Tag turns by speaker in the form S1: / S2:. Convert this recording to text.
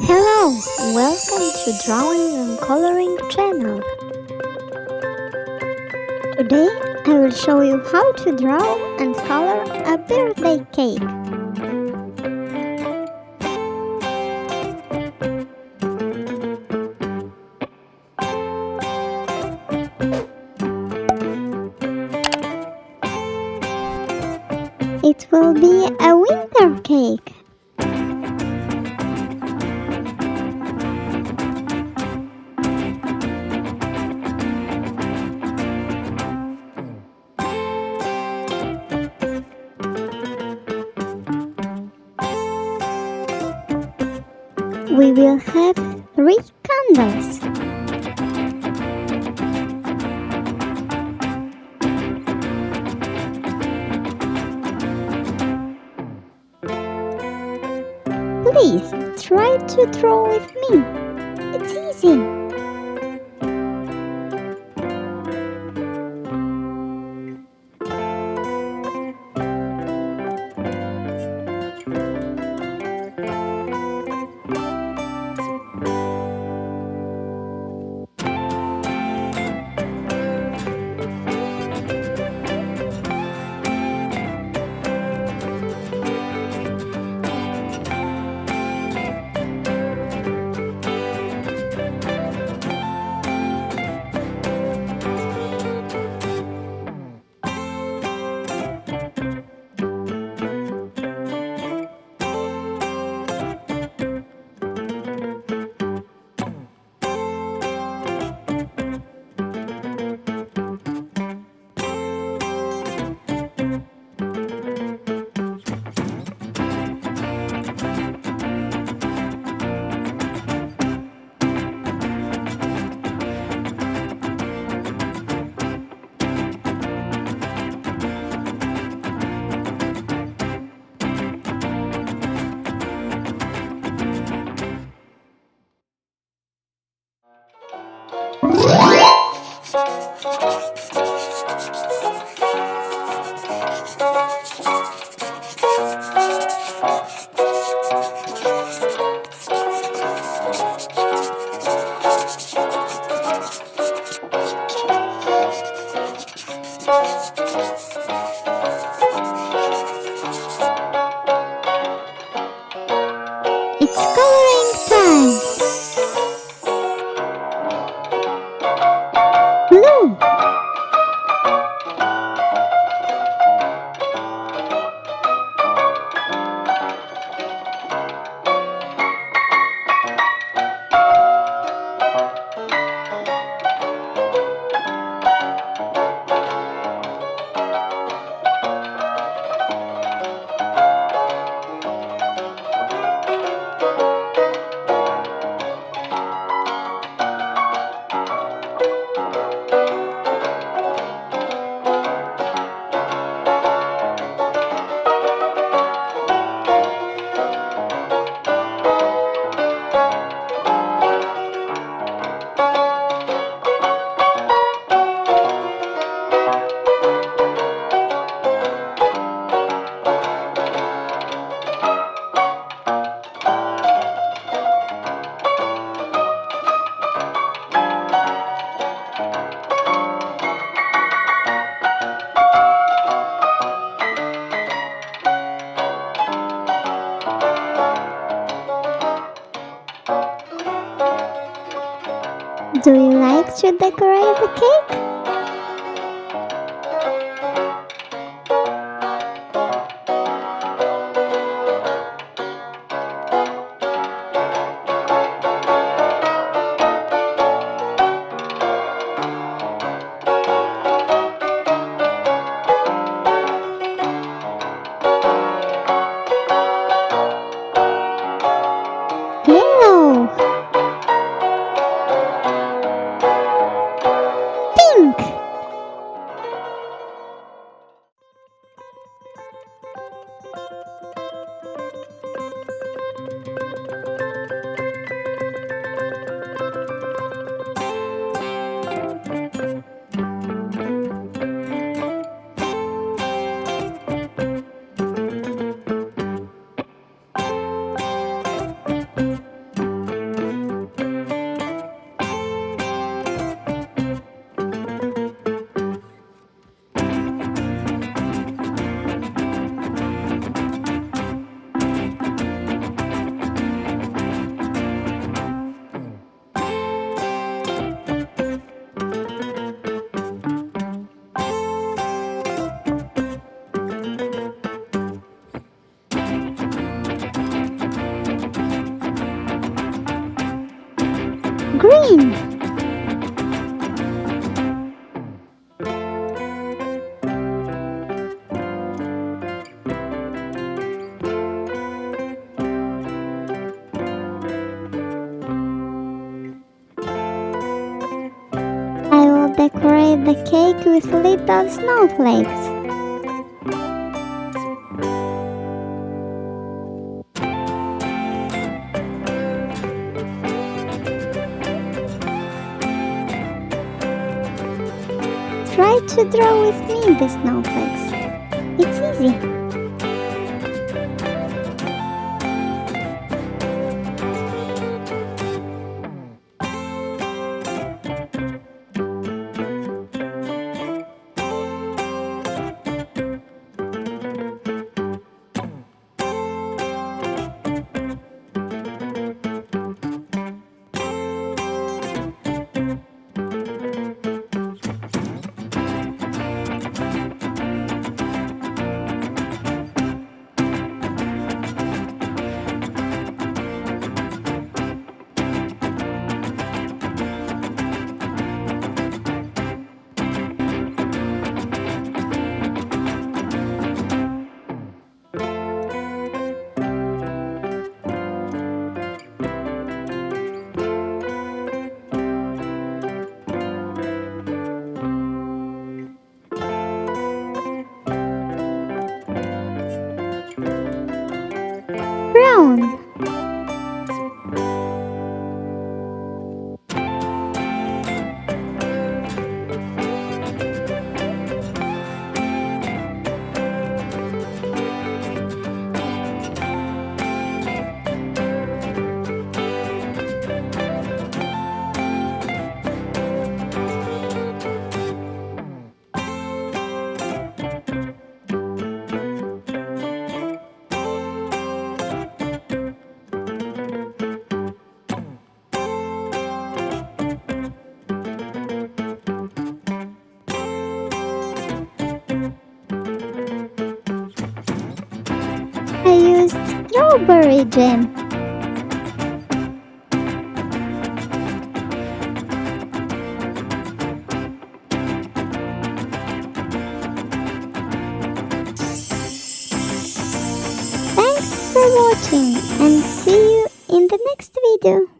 S1: Hello, welcome to Drawing and Coloring channel. Today I will show you how to draw and color a birthday cake. It will be a winter cake. We will have 3 candles. Please try to draw with me. It's easy. It's coloring time. Blue. Do you like to decorate the cake? Yellow. Pink. green. I will decorate the cake with little snowflakes. Try to draw with me the snowflakes. It's easy. Brown. I used strawberry jam. Thanks for watching and see you in the next video.